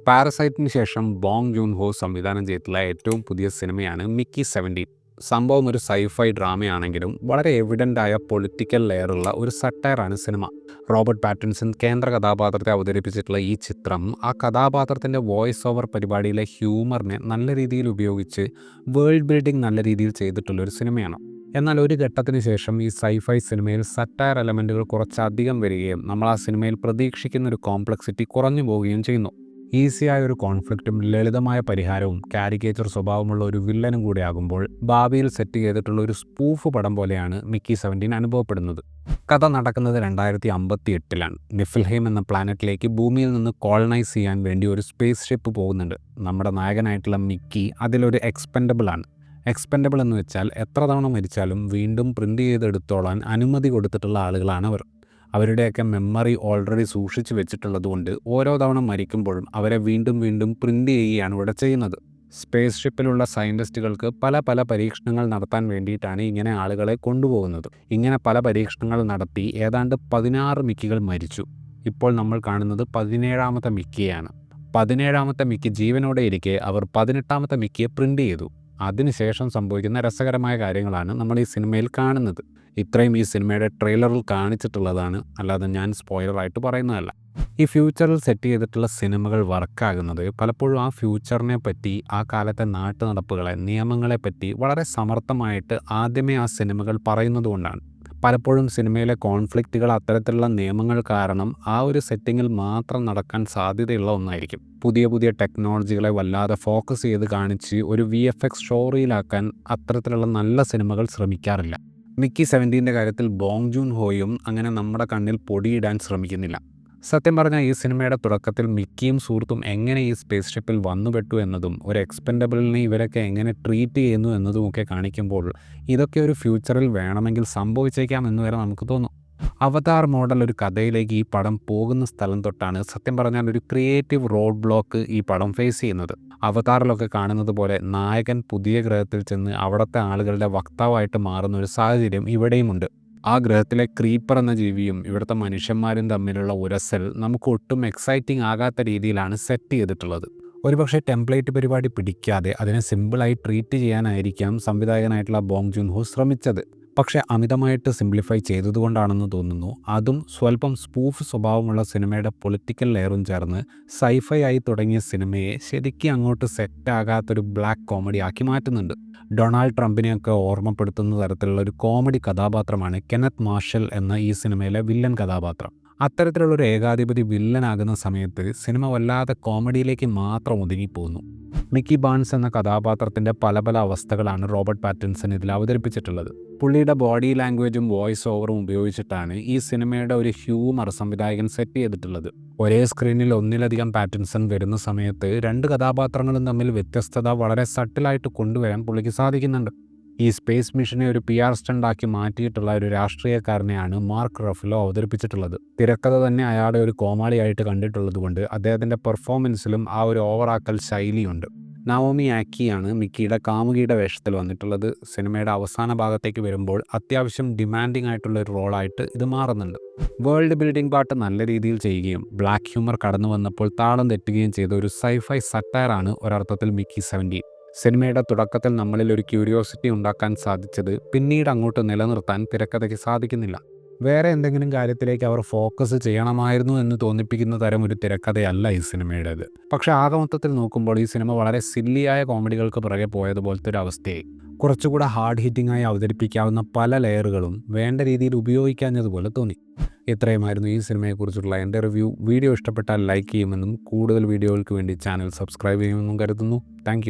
പാരസൈറ്റിന് ശേഷം ബോങ് ജൂൺ ഹോ സംവിധാനം ചെയ്തിട്ടുള്ള ഏറ്റവും പുതിയ സിനിമയാണ് മിക്കി 17. സംഭവം ഒരു സൈഫൈ ഡ്രാമയാണെങ്കിലും വളരെ എവിഡൻ്റായ പൊളിറ്റിക്കൽ ലെയറുള്ള ഒരു സട്ടയറാണ് സിനിമ. റോബർട്ട് പാറ്റിൻസൺ കേന്ദ്ര കഥാപാത്രത്തെ അവതരിപ്പിച്ചിട്ടുള്ള ഈ ചിത്രം ആ കഥാപാത്രത്തിൻ്റെ വോയിസ് ഓവർ പരിപാടിയിലെ ഹ്യൂമറിനെ നല്ല രീതിയിൽ ഉപയോഗിച്ച് വേൾഡ് ബിൽഡിംഗ് നല്ല രീതിയിൽ ചെയ്തിട്ടുള്ളൊരു സിനിമയാണ്. എന്നാൽ ഒരു ഘട്ടത്തിന് ശേഷം ഈ സൈഫൈ സിനിമയിൽ സട്ടയർ എലമെൻറ്റുകൾ കുറച്ചധികം വരികയും നമ്മൾ ആ സിനിമയിൽ പ്രതീക്ഷിക്കുന്ന ഒരു കോംപ്ലക്സിറ്റി കുറഞ്ഞു പോവുകയും ചെയ്യുന്നു. ഈസിയായ ഒരു കോൺഫ്ലിക്റ്റും ലളിതമായ പരിഹാരവും കാരിക്കേച്ചർ സ്വഭാവമുള്ള ഒരു വില്ലനും കൂടെ ആകുമ്പോൾ ഭാവിയിൽ സെറ്റ് ചെയ്തിട്ടുള്ള ഒരു സ്പൂഫ് പടം പോലെയാണ് മിക്കി 17 അനുഭവപ്പെടുന്നത്. കഥ നടക്കുന്നത് 2058-ലാണ്. നിഫിൽഹെയിം എന്ന പ്ലാനറ്റിലേക്ക് ഭൂമിയിൽ നിന്ന് കോളനൈസ് ചെയ്യാൻ വേണ്ടി ഒരു സ്പേസ് ഷിപ്പ് പോകുന്നുണ്ട്. നമ്മുടെ നായകനായിട്ടുള്ള മിക്കി അതിലൊരു എക്സ്പെൻഡബിളാണ്. എക്സ്പെൻഡബിൾ എന്ന് വെച്ചാൽ എത്ര തവണ മരിച്ചാലും വീണ്ടും പ്രിൻ്റ് ചെയ്തെടുത്തോളാൻ അനുമതി കൊടുത്തിട്ടുള്ള ആളുകളാണ് അവർ. അവരുടെയൊക്കെ മെമ്മറി ഓൾറെഡി സൂക്ഷിച്ച് വെച്ചിട്ടുള്ളതുകൊണ്ട് ഓരോ തവണ മരിക്കുമ്പോഴും അവരെ വീണ്ടും വീണ്ടും പ്രിൻ്റ് ചെയ്യുകയാണ് ഇവിടെ ചെയ്യുന്നത്. സ്പേസ് ഷിപ്പിലുള്ള സയൻറ്റിസ്റ്റുകൾക്ക് പല പരീക്ഷണങ്ങൾ നടത്താൻ വേണ്ടിയിട്ടാണ് ഇങ്ങനെ ആളുകളെ കൊണ്ടുപോകുന്നത്. ഇങ്ങനെ പല പരീക്ഷണങ്ങൾ നടത്തി ഏതാണ്ട് 16 മിക്കികൾ മരിച്ചു. ഇപ്പോൾ നമ്മൾ കാണുന്നത് 17ാമത്തെ മിക്കിയാണ്. 17ാമത്തെ മിക്കി ജീവനോടെ ഇരിക്കെ അവർ 18ാമത്തെ മിക്കിയെ പ്രിൻ്റ് ചെയ്തു. അതിനുശേഷം സംഭവിക്കുന്ന രസകരമായ കാര്യങ്ങളാണ് നമ്മൾ ഈ സിനിമയിൽ കാണുന്നത്. ഇത്രയും ഈ സിനിമയുടെ ട്രെയിലറിൽ കാണിച്ചിട്ടുള്ളതാണ്, അല്ലാതെ ഞാൻ സ്പോയിലറായിട്ട് പറയുന്നതല്ല. ഈ ഫ്യൂച്ചറിൽ സെറ്റ് ചെയ്തിട്ടുള്ള സിനിമകൾ വർക്കാകുന്നത് പലപ്പോഴും ആ ഫ്യൂച്ചറിനെ പറ്റി, ആ കാലത്തെ നാട്ടു നടപ്പുകളെ, നിയമങ്ങളെപ്പറ്റി വളരെ സമർത്ഥമായിട്ട് ആദ്യമേ ആ സിനിമകൾ പറയുന്നത് കൊണ്ടാണ്. പലപ്പോഴും സിനിമയിലെ കോൺഫ്ലിക്റ്റുകൾ അത്തരത്തിലുള്ള നിയമങ്ങൾ കാരണം ആ ഒരു സെറ്റിങ്ങിൽ മാത്രം നടക്കാൻ സാധ്യതയുള്ള ഒന്നായിരിക്കും. പുതിയ ടെക്നോളജികളെ വല്ലാതെ ഫോക്കസ് ചെയ്ത് കാണിച്ച് ഒരു VFX സ്റ്റോറിയിലാക്കാൻ അത്തരത്തിലുള്ള നല്ല സിനിമകൾ ശ്രമിക്കാറില്ല. മിക്കി 17ൻ്റെ കാര്യത്തിൽ ബോങ് ജൂൺ ഹോയും അങ്ങനെ നമ്മുടെ കണ്ണിൽ പൊടിയിടാൻ ശ്രമിക്കുന്നില്ല. സത്യം പറഞ്ഞാൽ ഈ സിനിമയുടെ തുടക്കത്തിൽ മിക്കിയും സുഹൃത്തും എങ്ങനെ ഈ സ്പേസ് ഷിപ്പിൽ വന്നുപെട്ടു എന്നതും ഒരു എക്സ്പെൻഡബിളിനെ ഇവരൊക്കെ എങ്ങനെ ട്രീറ്റ് ചെയ്യുന്നു എന്നതുമൊക്കെ കാണിക്കുമ്പോൾ ഇതൊക്കെ ഒരു ഫ്യൂച്ചറിൽ വേണമെങ്കിൽ സംഭവിച്ചേക്കാം എന്ന് വരെ നമുക്ക് തോന്നും. അവതാർ മോഡൽ ഒരു കഥയിലേക്ക് ഈ പടം പോകുന്ന സ്ഥലം തൊട്ടാണ് സത്യം പറഞ്ഞാൽ ഒരു ക്രിയേറ്റീവ് റോഡ് ബ്ലോക്ക് ഈ പടം ഫേസ് ചെയ്യുന്നത്. അവതാറിലൊക്കെ കാണുന്നത് പോലെ നായകൻ പുതിയ ഗ്രഹത്തിൽ ചെന്ന് അവിടുത്തെ ആളുകളുടെ വക്താവായിട്ട് മാറുന്ന ഒരു സാഹചര്യം ഇവിടെയുമുണ്ട്. ആ ഗ്രഹത്തിലെ ക്രീപ്പർ എന്ന ജീവിയും ഇവിടുത്തെ മനുഷ്യന്മാരും തമ്മിലുള്ള ഉരസൽ നമുക്ക് ഒട്ടും എക്സൈറ്റിംഗ് ആകാത്ത രീതിയിലാണ് സെറ്റ് ചെയ്തിട്ടുള്ളത്. ഒരുപക്ഷെ ടെംപ്ലേറ്റ് പരിപാടി പിടിക്കാതെ അതിനെ സിമ്പിളായി ട്രീറ്റ് ചെയ്യാനായിരിക്കാം സംവിധായകനായിട്ടുള്ള ബോങ് ജൂൺ ഹോ ശ്രമിച്ചത്. പക്ഷേ അമിതമായിട്ട് സിംപ്ലിഫൈ ചെയ്തതുകൊണ്ടാണെന്ന് തോന്നുന്നു. അതും സ്വല്പം സ്പൂഫ് സ്വഭാവമുള്ള സിനിമയുടെ പൊളിറ്റിക്കൽ ലെയറും ചേർന്ന് സൈഫൈ ആയി തുടങ്ങിയ സിനിമയെ ശരിക്കും അങ്ങോട്ട് സെറ്റാകാത്തൊരു ബ്ലാക്ക് കോമഡി ആക്കി മാറ്റുന്നുണ്ട്. ഡൊണാൾഡ് ട്രംപിനെയൊക്കെ ഓർമ്മപ്പെടുത്തുന്ന തരത്തിലുള്ള ഒരു കോമഡി കഥാപാത്രമാണ് കെന്നത്ത് മാർഷൽ എന്ന ഈ സിനിമയിലെ വില്ലൻ കഥാപാത്രം. അത്തരത്തിലുള്ളൊരു ഏകാധിപതി വില്ലനാകുന്ന സമയത്ത് സിനിമ വല്ലാതെ കോമഡിയിലേക്ക് മാത്രം ഒതുങ്ങിപ്പോകുന്നു. മിക്കി ബാൺസ് എന്ന കഥാപാത്രത്തിൻ്റെ പല അവസ്ഥകളാണ് റോബർട്ട് പാറ്റിൻസൺ ഇതിൽ അവതരിപ്പിച്ചിട്ടുള്ളത്. പുള്ളിയുടെ ബോഡി ലാംഗ്വേജും വോയിസ് ഓവറും ഉപയോഗിച്ചിട്ടാണ് ഈ സിനിമയുടെ ഒരു ഹ്യൂമർ സംവിധായകൻ സെറ്റ് ചെയ്തിട്ടുള്ളത്. ഒരേ സ്ക്രീനിൽ ഒന്നിലധികം പാറ്റിൻസൺ വരുന്ന സമയത്ത് രണ്ട് കഥാപാത്രങ്ങളും തമ്മിൽ വ്യത്യസ്തത വളരെ സട്ടിലായിട്ട് കൊണ്ടുവരാൻ പുള്ളിക്ക് സാധിക്കുന്നുണ്ട്. ഈ സ്പേസ് മിഷനെ ഒരു PR സ്റ്റണ്ടാക്കി മാറ്റിയിട്ടുള്ള ഒരു രാഷ്ട്രീയക്കാരനെയാണ് മാർക്ക് റഫലോ അവതരിപ്പിച്ചിട്ടുള്ളത്. തിരക്കഥ തന്നെ അയാളെ ഒരു കോമാളിയായിട്ട് കണ്ടിട്ടുള്ളത് കൊണ്ട് അദ്ദേഹത്തിൻ്റെ പെർഫോമൻസിലും ആ ഒരു ഓവറാക്കൽ ശൈലിയുണ്ട്. നവോമി ആക്കിയാണ് മിക്കിയുടെ കാമുകിയുടെ വേഷത്തിൽ വന്നിട്ടുള്ളത്. സിനിമയുടെ അവസാന ഭാഗത്തേക്ക് വരുമ്പോൾ അത്യാവശ്യം ഡിമാൻഡിങ് ആയിട്ടുള്ള ഒരു റോളായിട്ട് ഇത് മാറുന്നുണ്ട്. വേൾഡ് ബിൽഡിംഗ് പാർട്ട് നല്ല രീതിയിൽ ചെയ്യുകയും ബ്ലാക്ക് ഹ്യൂമർ കടന്നു വന്നപ്പോൾ താളം തെറ്റുകയും ചെയ്ത ഒരു സൈഫൈ സട്ടയറാണ് ഒരർത്ഥത്തിൽ മിക്കി 17. സിനിമയുടെ തുടക്കത്തിൽ നമ്മളിൽ ഒരു ക്യൂരിയോസിറ്റി ഉണ്ടാക്കാൻ സാധിച്ചത് പിന്നീട് അങ്ങോട്ട് നിലനിർത്താൻ തിരക്കഥയ്ക്ക് സാധിക്കുന്നില്ല. വേറെ എന്തെങ്കിലും കാര്യത്തിലേക്ക് അവർ ഫോക്കസ് ചെയ്യണമായിരുന്നു എന്ന് തോന്നിപ്പിക്കുന്ന തരം ഒരു തിരക്കഥയല്ല ഈ സിനിമയുടേത്. പക്ഷേ ആകമൊത്തത്തിൽ നോക്കുമ്പോൾ ഈ സിനിമ വളരെ സില്ലിയായ കോമഡികൾക്ക് പിറകെ പോയതുപോലത്തെ ഒരു അവസ്ഥയായി. കുറച്ചുകൂടെ ഹാർഡ് ഹിറ്റിംഗായി അവതരിപ്പിക്കാവുന്ന പല ലെയറുകളും വേണ്ട രീതിയിൽ ഉപയോഗിക്കാഞ്ഞതുപോലെ തോന്നി. ഇത്രയുമായിരുന്നു ഈ സിനിമയെക്കുറിച്ചുള്ള എൻ്റെ റിവ്യൂ. വീഡിയോ ഇഷ്ടപ്പെട്ടാൽ ലൈക്ക് ചെയ്യുമെന്നും കൂടുതൽ വീഡിയോകൾക്ക് വേണ്ടി ചാനൽ സബ്സ്ക്രൈബ് ചെയ്യുമെന്നും കരുതുന്നു. താങ്ക്